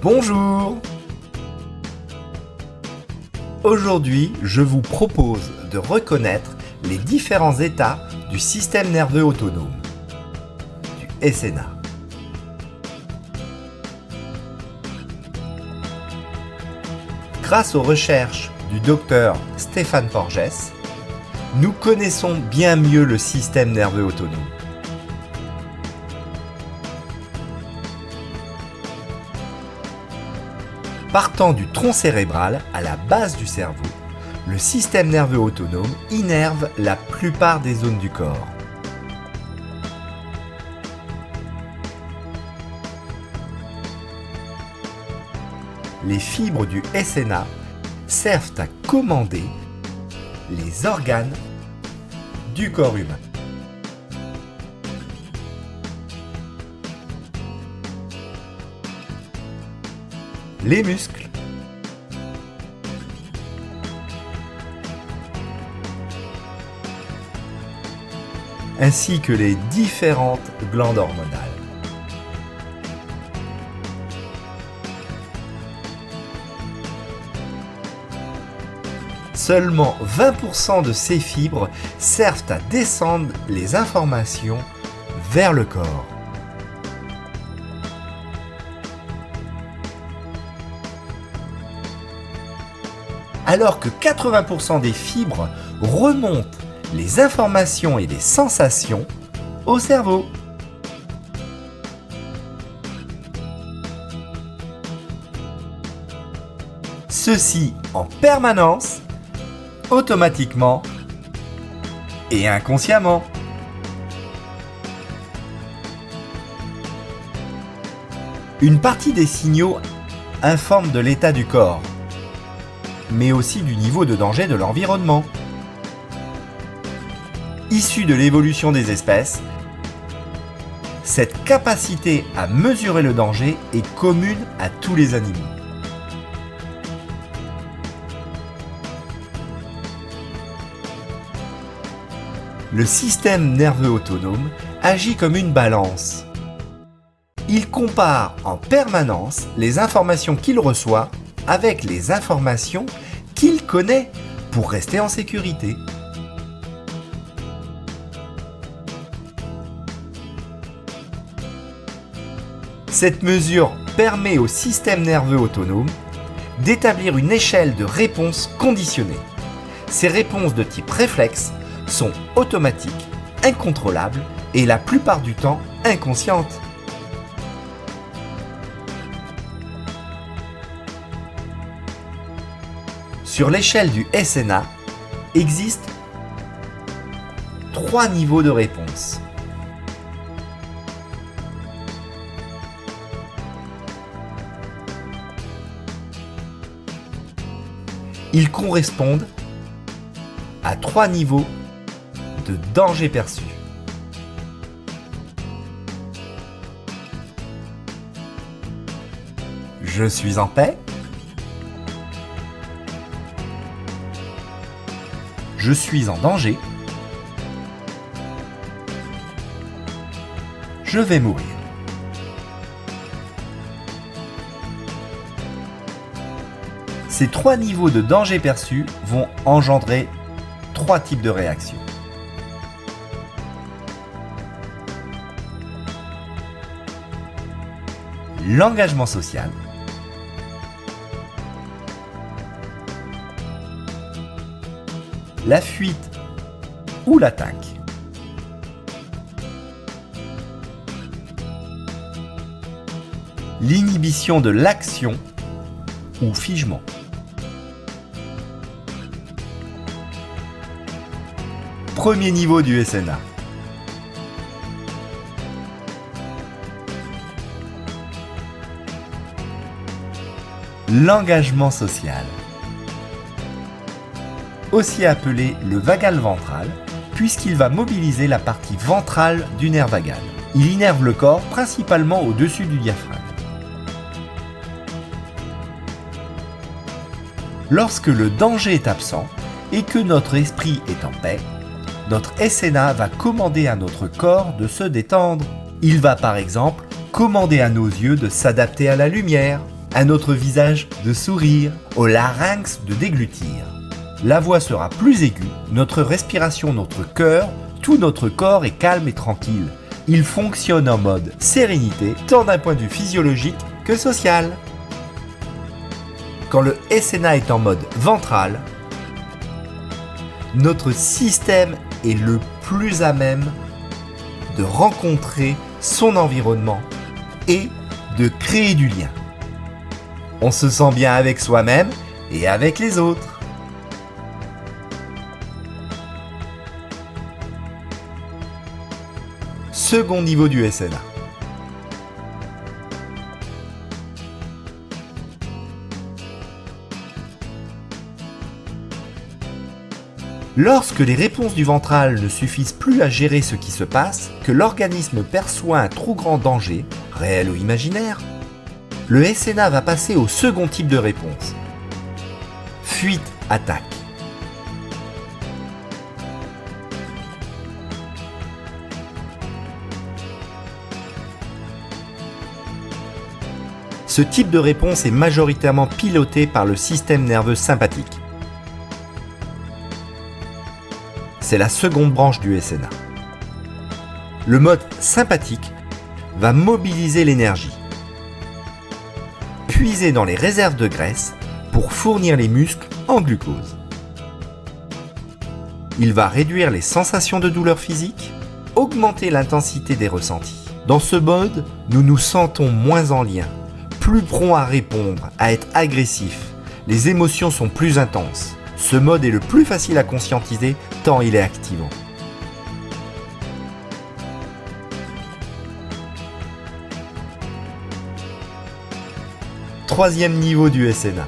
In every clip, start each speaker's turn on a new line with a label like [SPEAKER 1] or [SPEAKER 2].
[SPEAKER 1] Bonjour! Aujourd'hui, je vous propose de reconnaître les différents états du système nerveux autonome, du SNA. Grâce aux recherches du docteur Stéphane Porges, nous connaissons bien mieux le système nerveux autonome. Partant du tronc cérébral à la base du cerveau, le système nerveux autonome innerve la plupart des zones du corps. Les fibres du SNA servent à commander les organes du corps humain. Les muscles, ainsi que les différentes glandes hormonales. Seulement 20% de ces fibres servent à descendre les informations vers le corps. Alors que 80% des fibres remontent les informations et les sensations au cerveau. Ceci en permanence, automatiquement et inconsciemment. Une partie des signaux informe de l'état du corps, mais aussi du niveau de danger de l'environnement. Issue de l'évolution des espèces, cette capacité à mesurer le danger est commune à tous les animaux. Le système nerveux autonome agit comme une balance. Il compare en permanence les informations qu'il reçoit avec les informations qu'il connaît pour rester en sécurité. Cette mesure permet au système nerveux autonome d'établir une échelle de réponse conditionnée. Ces réponses de type réflexe sont automatiques, incontrôlables et la plupart du temps inconscientes. Sur l'échelle du SNA, existent 3 niveaux de réponse. Ils correspondent à 3 niveaux de danger perçu. Je suis en paix. Je suis en danger. Je vais mourir. Ces 3 niveaux de danger perçu vont engendrer 3 types de réactions. L'engagement social, la fuite ou l'attaque, l'inhibition de l'action ou figement. Premier niveau du SNA. L'engagement social, aussi appelé le vagal ventral, puisqu'il va mobiliser la partie ventrale du nerf vagal. Il innerve le corps principalement au-dessus du diaphragme. Lorsque le danger est absent et que notre esprit est en paix, notre SNA va commander à notre corps de se détendre. Il va par exemple commander à nos yeux de s'adapter à la lumière à notre visage de sourire, au larynx de déglutir. La voix sera plus aiguë, notre respiration, notre cœur, tout notre corps est calme et tranquille. Il fonctionne en mode sérénité, tant d'un point de vue physiologique que social. Quand le SNA est en mode ventral, notre système est le plus à même de rencontrer son environnement et de créer du lien. On se sent bien avec soi-même et avec les autres. Second niveau du SNA. Lorsque les réponses du ventral ne suffisent plus à gérer ce qui se passe, que l'organisme perçoit un trop grand danger, réel ou imaginaire, le SNA va passer au second type de réponse. Fuite-attaque. Ce type de réponse est majoritairement piloté par le système nerveux sympathique. C'est la seconde branche du SNA. Le mode sympathique va mobiliser l'énergie, puiser dans les réserves de graisse pour fournir les muscles en glucose. Il va réduire les sensations de douleur physique, augmenter l'intensité des ressentis. Dans ce mode, nous nous sentons moins en lien, plus prompts à répondre, à être agressifs. Les émotions sont plus intenses. Ce mode est le plus facile à conscientiser tant il est activant. Troisième niveau du SNA.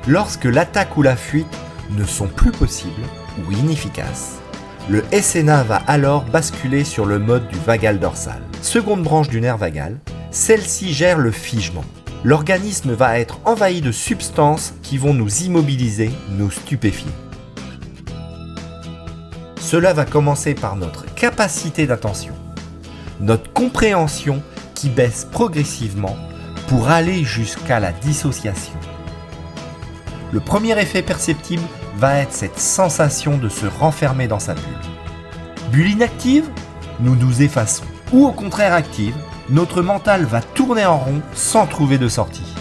[SPEAKER 1] Lorsque l'attaque ou la fuite ne sont plus possibles ou inefficaces, le SNA va alors basculer sur le mode du vagal dorsal. Seconde branche du nerf vagal, celle-ci gère le figement. L'organisme va être envahi de substances qui vont nous immobiliser, nous stupéfier. Cela va commencer par notre capacité d'attention, notre compréhension qui baisse progressivement pour aller jusqu'à la dissociation. Le premier effet perceptible va être cette sensation de se renfermer dans sa bulle. Bulle inactive, nous nous effaçons. Ou au contraire active, notre mental va tourner en rond sans trouver de sortie.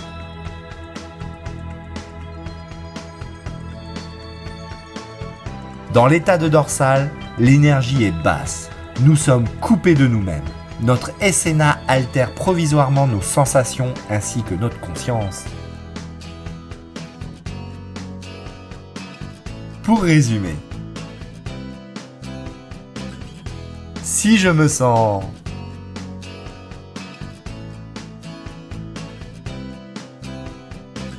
[SPEAKER 1] Dans l'état de dorsal, l'énergie est basse. Nous sommes coupés de nous-mêmes. Notre SNA altère provisoirement nos sensations ainsi que notre conscience. Pour résumer, si je me sens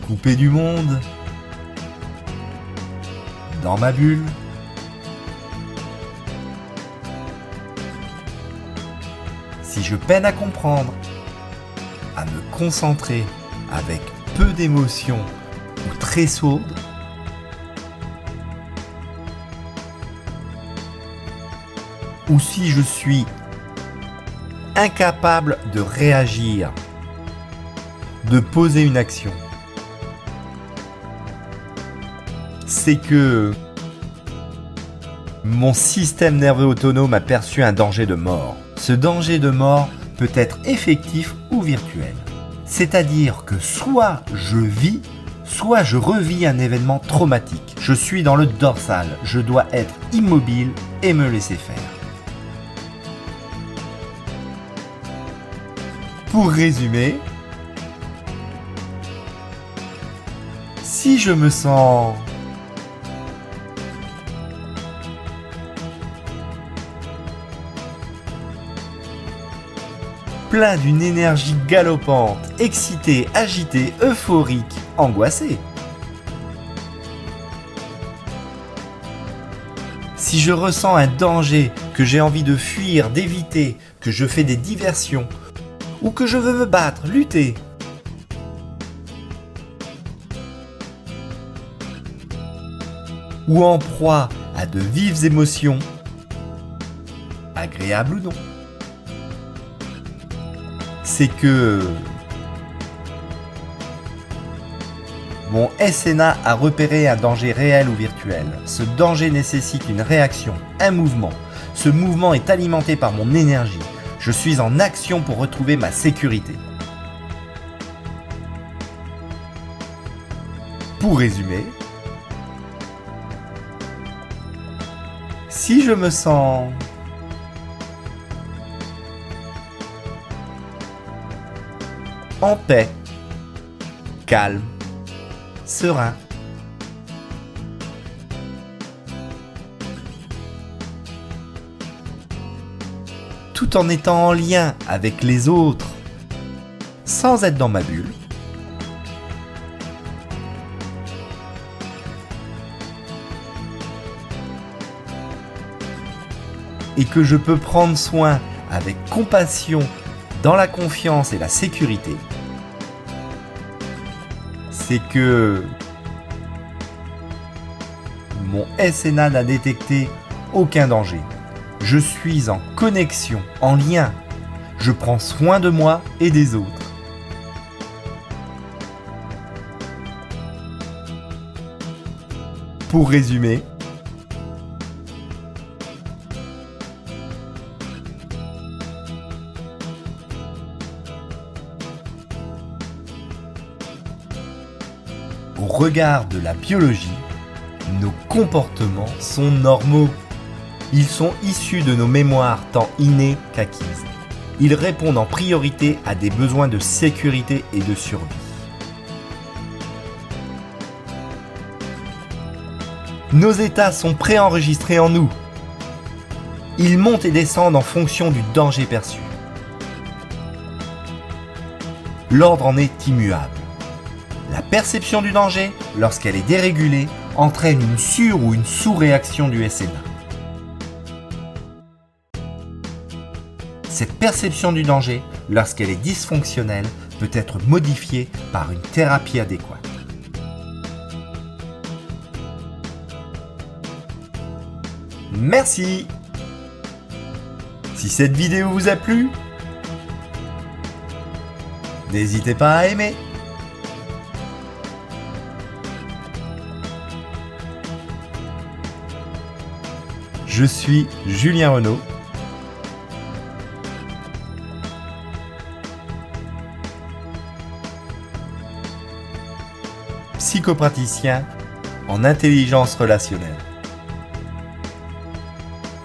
[SPEAKER 1] coupé du monde, dans ma bulle, si je peine à comprendre, à me concentrer avec peu d'émotions ou très sourde, ou si je suis incapable de réagir, de poser une action, c'est que mon système nerveux autonome a perçu un danger de mort. Ce danger de mort peut être effectif ou virtuel. C'est-à-dire que soit je vis, soit je revis un événement traumatique. Je suis dans le dorsal, je dois être immobile et me laisser faire. Pour résumer, si je me sens plein d'une énergie galopante, excité, agité, euphorique, angoissé, si je ressens un danger que j'ai envie de fuir, d'éviter, que je fais des diversions, ou que je veux me battre, lutter, ou en proie à de vives émotions, agréables ou non. C'est que mon SNA a repéré un danger réel ou virtuel. Ce danger nécessite une réaction, un mouvement. Ce mouvement est alimenté par mon énergie. Je suis en action pour retrouver ma sécurité. Pour résumer, si je me sens en paix, calme, serein, tout en étant en lien avec les autres, sans être dans ma bulle, et que je peux prendre soin avec compassion dans la confiance et la sécurité, c'est que mon SNA n'a détecté aucun danger. Je suis en connexion, en lien. Je prends soin de moi et des autres. Pour résumer, au regard de la biologie, nos comportements sont normaux. Ils sont issus de nos mémoires tant innées qu'acquises. Ils répondent en priorité à des besoins de sécurité et de survie. Nos états sont préenregistrés en nous. Ils montent et descendent en fonction du danger perçu. L'ordre en est immuable. La perception du danger, lorsqu'elle est dérégulée, entraîne une sur- ou une sous-réaction du SNA. Cette perception du danger, lorsqu'elle est dysfonctionnelle, peut être modifiée par une thérapie adéquate. Merci! Si cette vidéo vous a plu, n'hésitez pas à aimer. Je suis Julien Renaud. Psychopraticien en intelligence relationnelle.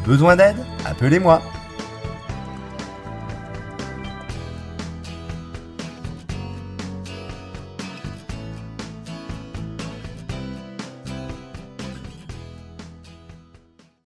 [SPEAKER 1] Besoin d'aide? Appelez-moi.